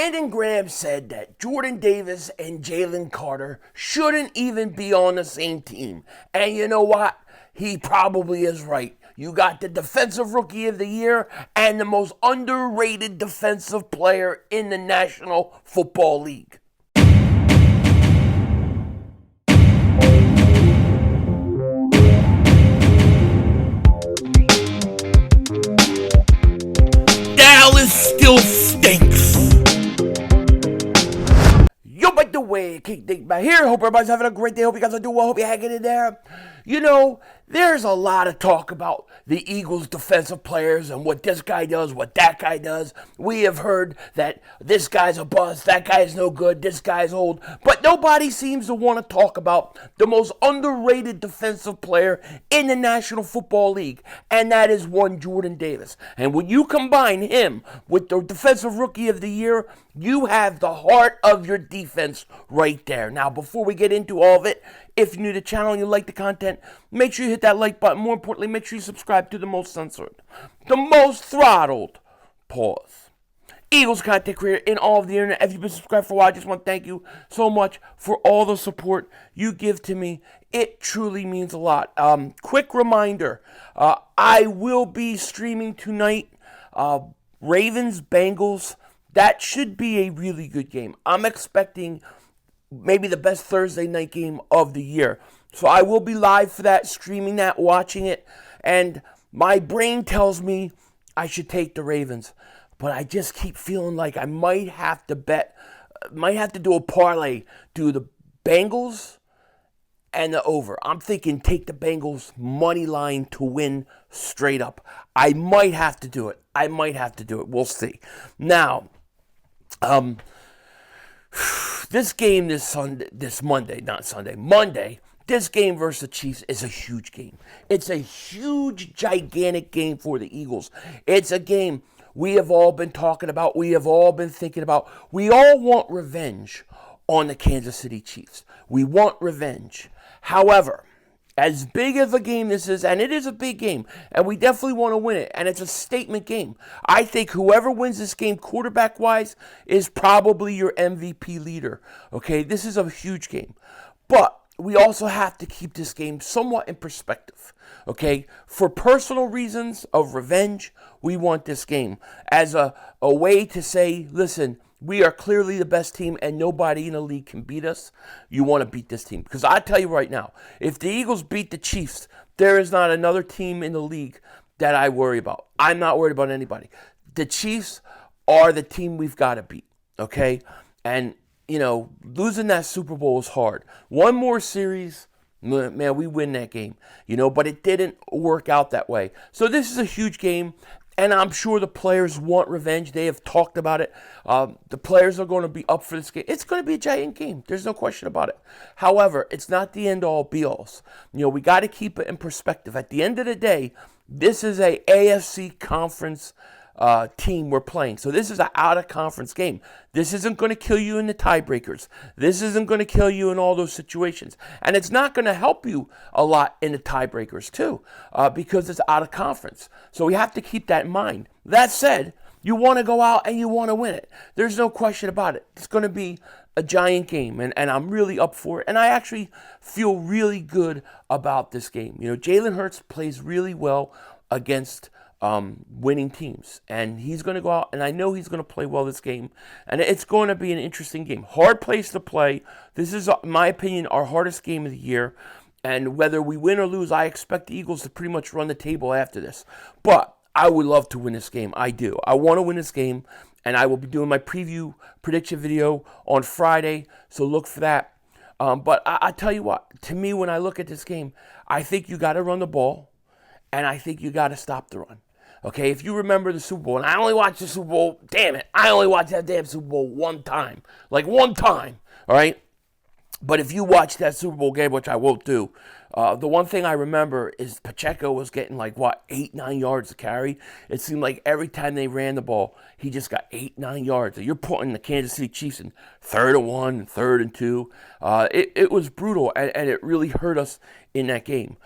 Brandon Graham said that Jordan Davis and Jalen Carter shouldn't even be on the same team. And you know what? He probably is right. You got the Defensive Rookie of the Year and the most underrated defensive player in the National Football League. Dallas still stinks. Yo, by the way, Dingbat here. Hope everybody's having a great day. Hope you guys are doing well. Hope you're hanging in there. You know, there's a lot of talk about the Eagles' defensive players and what this guy does, what that guy does. We have heard that this guy's a bust, that guy's no good, this guy's old. But nobody seems to want to talk about the most underrated defensive player in the National Football League, and that is one Jordan Davis. And when you combine him with the Defensive Rookie of the Year, you have the heart of your defense right there. Now, before we get into all of it, if you're new to the channel and you like the content, make sure you hit that like button. More importantly, make sure you subscribe to the most censored, the most throttled, Eagles content creator in all of the internet. If you've been subscribed for a while, I just want to thank you so much for all the support you give to me. It truly means a lot. Quick reminder, I will be streaming tonight, Ravens, Bengals. That should be a really good game. I'm expecting maybe the best Thursday night game of the year. So I will be live for that, streaming that, watching it. And my brain tells me I should take the Ravens. But I just keep feeling like I might have to do a parlay, do the Bengals and the over. I'm thinking take the Bengals money line to win straight up. I might have to do it. We'll see. Now, this game Monday, this game versus the Chiefs is a huge game. It's a huge, gigantic game for the Eagles. It's a game we have all been talking about. We have all been thinking about. We all want revenge on the Kansas City Chiefs. We want revenge. However, as big of a game this is, and it is a big game, and we definitely want to win it, and it's a statement game. I think whoever wins this game quarterback-wise is probably your MVP leader, okay? This is a huge game. But we also have to keep this game somewhat in perspective, okay? For personal reasons of revenge, we want this game as a way to say, listen, we are clearly the best team and nobody in the league can beat us. You want to beat this team. Because I tell you right now, if the Eagles beat the Chiefs, there is not another team in the league that I worry about. I'm not worried about anybody. The Chiefs are the team we've got to beat, okay? And, you know, losing that Super Bowl is hard. One more series, man, we win that game, you know, but it didn't work out that way. So this is a huge game. And I'm sure the players want revenge. They have talked about it. The players are going to be up for this game. It's going to be a giant game. There's no question about it. However, it's not the end-all, be-alls. You know, we got to keep it in perspective. At the end of the day, this is a AFC conference team we're playing. So this is an out-of-conference game. This isn't going to kill you in the tiebreakers. This isn't going to kill you in all those situations. And it's not going to help you a lot in the tiebreakers, too, because it's out-of-conference. So we have to keep that in mind. That said, you want to go out and you want to win it. There's no question about it. It's going to be a giant game, and I'm really up for it. And I actually feel really good about this game. You know, Jalen Hurts plays really well against winning teams, and he's going to go out, and I know he's going to play well this game, and it's going to be an interesting game. Hard place to play. This is, in my opinion, our hardest game of the year, and whether we win or lose, I expect the Eagles to pretty much run the table after this, but I would love to win this game. I do. I want to win this game, and I will be doing my preview prediction video on Friday, so look for that. But I tell you what, to me, when I look at this game, I think you got to run the ball, and I think you got to stop the run. Okay, if you remember the Super Bowl, and I only watched the Super Bowl, damn it, I only watched that damn Super Bowl one time. Like one time, all right? But if you watch that Super Bowl game, which I won't do, the one thing I remember is Pacheco was getting like, 8-9 yards to carry. It seemed like every time they ran the ball, he just got 8-9 yards. You're putting the Kansas City Chiefs in 3rd and 1, and 3rd and 2. It was brutal, and it really hurt us in that game.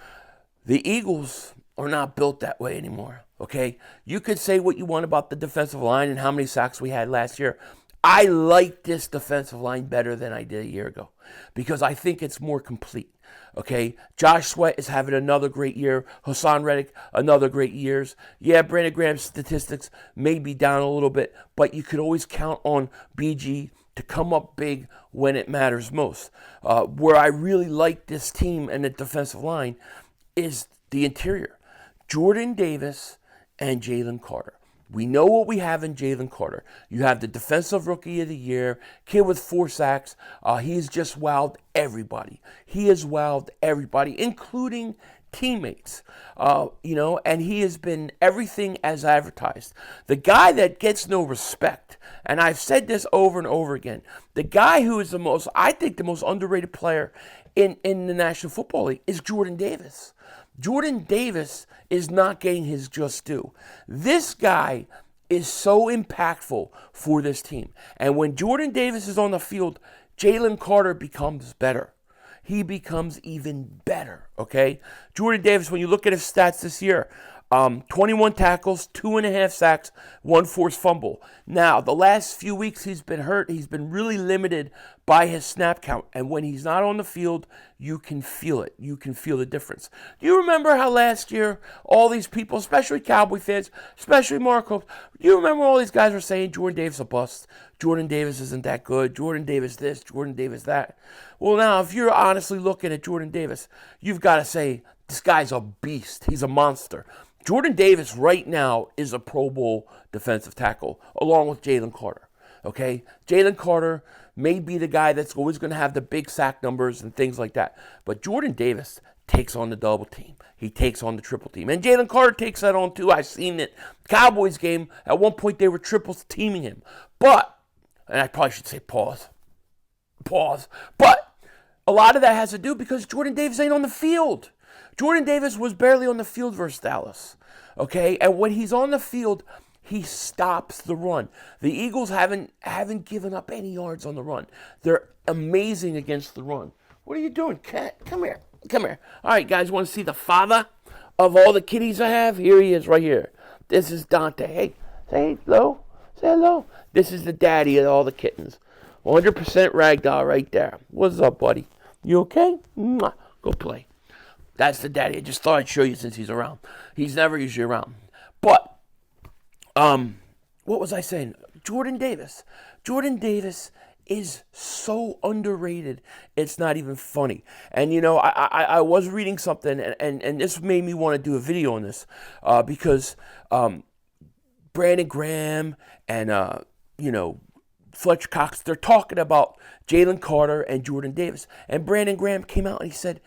The Eagles are not built that way anymore, okay? You could say what you want about the defensive line and how many sacks we had last year. I like this defensive line better than I did a year ago because I think it's more complete. Okay, Josh Sweat is having another great year. Hassan Reddick, another great years. Yeah, Brandon Graham's statistics may be down a little bit, but you could always count on BG to come up big when it matters most. Where I really like this team and the defensive line is the interior. Jordan Davis and Jalen Carter. We know what we have in Jalen Carter. You have the Defensive Rookie of the Year, kid with 4 sacks. He's just wowed everybody. He has wowed everybody, including teammates. And he has been everything as advertised. The guy that gets no respect, and I've said this over and over again, the guy who is I think the most underrated player in the National Football League is Jordan Davis. Jordan Davis is not getting his just due. This guy is so impactful for this team. And when Jordan Davis is on the field, Jalen Carter becomes better. He becomes even better, okay? Jordan Davis, when you look at his stats this year, 21 tackles, 2.5 sacks, 1 forced fumble. Now, the last few weeks he's been hurt. He's been really limited by his snap count. And when he's not on the field, you can feel it. You can feel the difference. Do you remember how last year all these people, especially Cowboy fans, especially Marco, do you remember all these guys were saying Jordan Davis a bust? Jordan Davis isn't that good. Jordan Davis this, Jordan Davis that. Well, now, if you're honestly looking at Jordan Davis, you've got to say, this guy's a beast. He's a monster. Jordan Davis right now is a Pro Bowl defensive tackle, along with Jalen Carter. Okay? Jalen Carter may be the guy that's always going to have the big sack numbers and things like that. But Jordan Davis takes on the double team. He takes on the triple team. And Jalen Carter takes that on too. I've seen it. Cowboys game, at one point they were triple teaming him. But, and I probably should say pause. But a lot of that has to do because Jordan Davis ain't on the field. Jordan Davis was barely on the field versus Dallas, okay? And when he's on the field, he stops the run. The Eagles haven't given up any yards on the run. They're amazing against the run. What are you doing, cat? Come here. All right, guys, want to see the father of all the kitties I have? Here he is right here. This is Dante. Hey, say hello. Say hello. This is the daddy of all the kittens. 100% ragdoll right there. What's up, buddy? You okay? Mwah. Go play. That's the daddy. I just thought I'd show you since he's around. He's never usually around. But, what was I saying? Jordan Davis. Jordan Davis is so underrated, it's not even funny. And, I was reading something, and this made me want to do a video on this, because Brandon Graham and, Fletcher Cox, they're talking about Jalen Carter and Jordan Davis. And Brandon Graham came out and he said,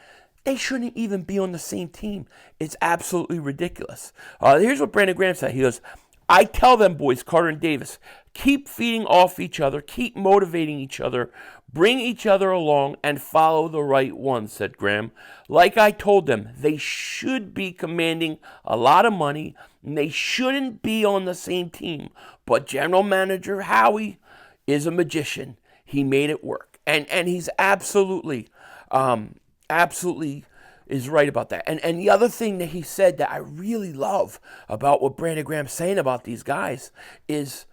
they shouldn't even be on the same team. It's absolutely ridiculous. Here's what Brandon Graham said. He goes, I tell them boys, Carter and Davis, keep feeding off each other, keep motivating each other, bring each other along, and follow the right one, said Graham. Like I told them, they should be commanding a lot of money, and they shouldn't be on the same team. But General Manager Howie is a magician. He made it work. And he's absolutely is right about that. And the other thing that he said that I really love about what Brandon Graham's saying about these guys is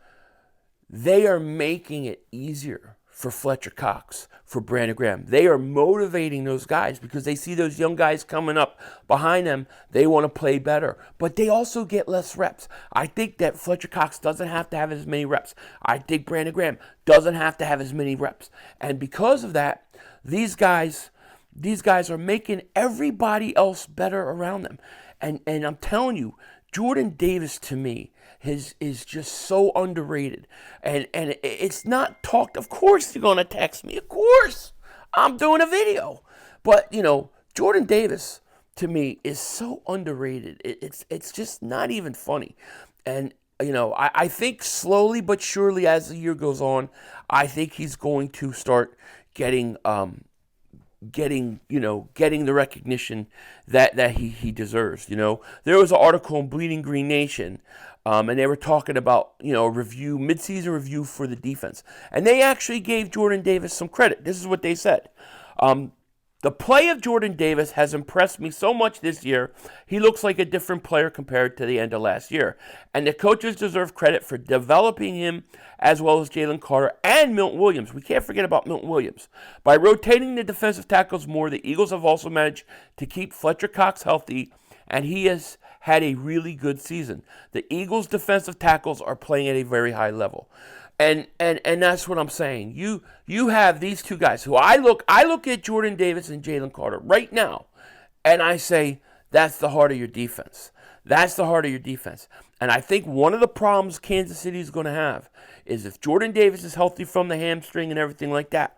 they are making it easier for Fletcher Cox, for Brandon Graham. They are motivating those guys because they see those young guys coming up behind them. They want to play better, but they also get less reps. I think that Fletcher Cox doesn't have to have as many reps. I think Brandon Graham doesn't have to have as many reps. And because of that, these guys are making everybody else better around them. And I'm telling you, Jordan Davis to me is just so underrated. And it's not talked. Of course you're going to text me. Of course. I'm doing a video. But, Jordan Davis to me is so underrated. It's just not even funny. And, I think slowly but surely as the year goes on, I think he's going to start getting the recognition that he deserves. There was an article in Bleeding Green Nation, and they were talking about, mid-season review for the defense. And they actually gave Jordan Davis some credit. This is what they said. The play of Jordan Davis has impressed me so much this year. He looks like a different player compared to the end of last year. And the coaches deserve credit for developing him as well as Jalen Carter and Milton Williams. We can't forget about Milton Williams. By rotating the defensive tackles more, the Eagles have also managed to keep Fletcher Cox healthy, and he has had a really good season. The Eagles' defensive tackles are playing at a very high level. And that's what I'm saying. You have these two guys who I look at Jordan Davis and Jalen Carter right now, and I say that's the heart of your defense. That's the heart of your defense. And I think one of the problems Kansas City is going to have is if Jordan Davis is healthy from the hamstring and everything like that,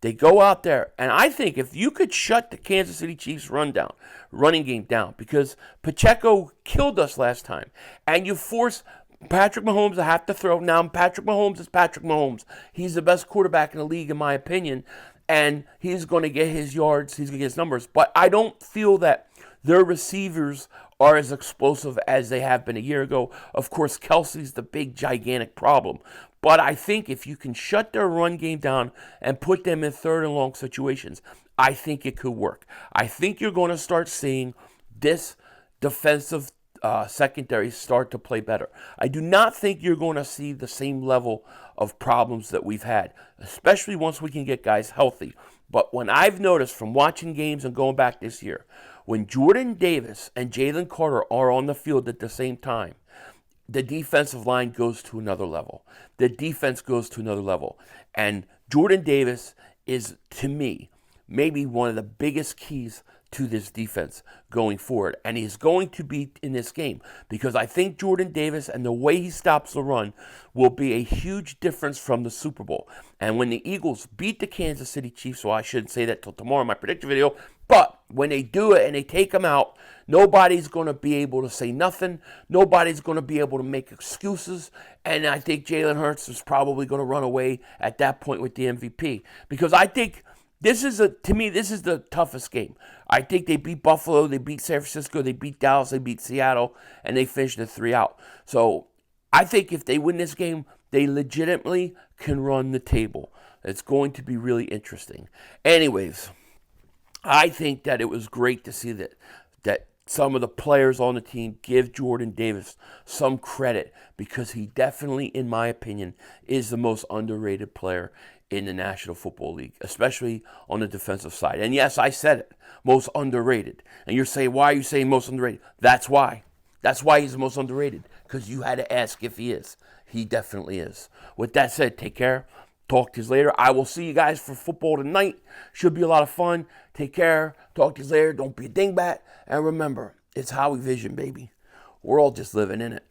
they go out there, and I think if you could shut the Kansas City Chiefs running game down, because Pacheco killed us last time, and you force Patrick Mahomes to have to throw. Now, Patrick Mahomes is Patrick Mahomes. He's the best quarterback in the league, in my opinion, and he's going to get his yards. He's going to get his numbers. But I don't feel that their receivers are as explosive as they have been a year ago. Of course, Kelsey's the big, gigantic problem. But I think if you can shut their run game down and put them in third and long situations, I think it could work. I think you're going to start seeing this defensive secondary start to play better. I do not think you're going to see the same level of problems that we've had, especially once we can get guys healthy. But when I've noticed from watching games and going back this year, when Jordan Davis and Jalen Carter are on the field at the same time, the defensive line goes to another level. The defense goes to another level. And Jordan Davis is, to me, maybe one of the biggest keys to this defense going forward. And he's going to be in this game because I think Jordan Davis and the way he stops the run will be a huge difference from the Super Bowl. And when the Eagles beat the Kansas City Chiefs, well, I shouldn't say that till tomorrow in my prediction video, but when they do it and they take them out, nobody's going to be able to say nothing. Nobody's going to be able to make excuses. And I think Jalen Hurts is probably going to run away at that point with the MVP. Because I think to me, this is the toughest game. I think they beat Buffalo, they beat San Francisco, they beat Dallas, they beat Seattle, and they finished the 3 out. So I think if they win this game, they legitimately can run the table. It's going to be really interesting. Anyways, I think that it was great to see that some of the players on the team give Jordan Davis some credit because he definitely, in my opinion, is the most underrated player in the National Football League, especially on the defensive side. And yes, I said it, most underrated. And you're saying, why are you saying most underrated? That's why. That's why he's the most underrated, because you had to ask if he is. He definitely is. With that said, take care. Talk to you later. I will see you guys for football tonight. Should be a lot of fun. Take care. Talk to you later. Don't be a dingbat. And remember, it's Howie Vision, baby. We're all just living in it.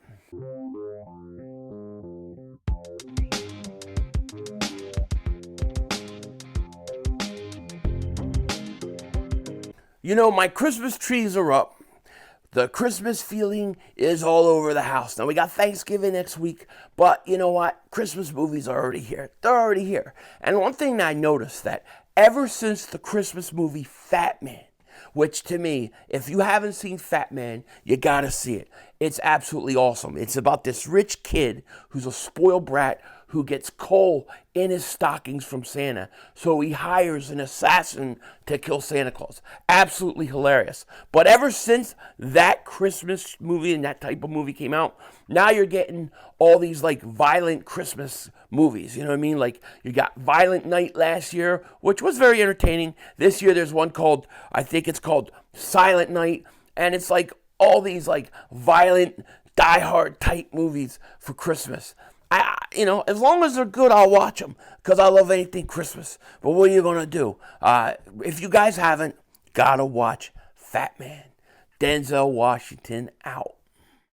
You know, my Christmas trees are up. The Christmas feeling is all over the house. Now, we got Thanksgiving next week, but you know what? Christmas movies are already here. They're already here. And one thing that I noticed that ever since the Christmas movie Fat Man, which to me, if you haven't seen Fat Man, you gotta see it. It's absolutely awesome. It's about this rich kid who's a spoiled brat who gets coal in his stockings from Santa. So he hires an assassin to kill Santa Claus. Absolutely hilarious. But ever since that Christmas movie and that type of movie came out, now you're getting all these like violent Christmas movies. You know what I mean? Like you got Violent Night last year, which was very entertaining. This year there's one called, I think it's called Silent Night. And it's like all these like violent, die-hard type movies for Christmas. As long as they're good, I'll watch them because I love anything Christmas. But what are you going to do? If you guys haven't, gotta watch Fat Man. Denzel Washington out.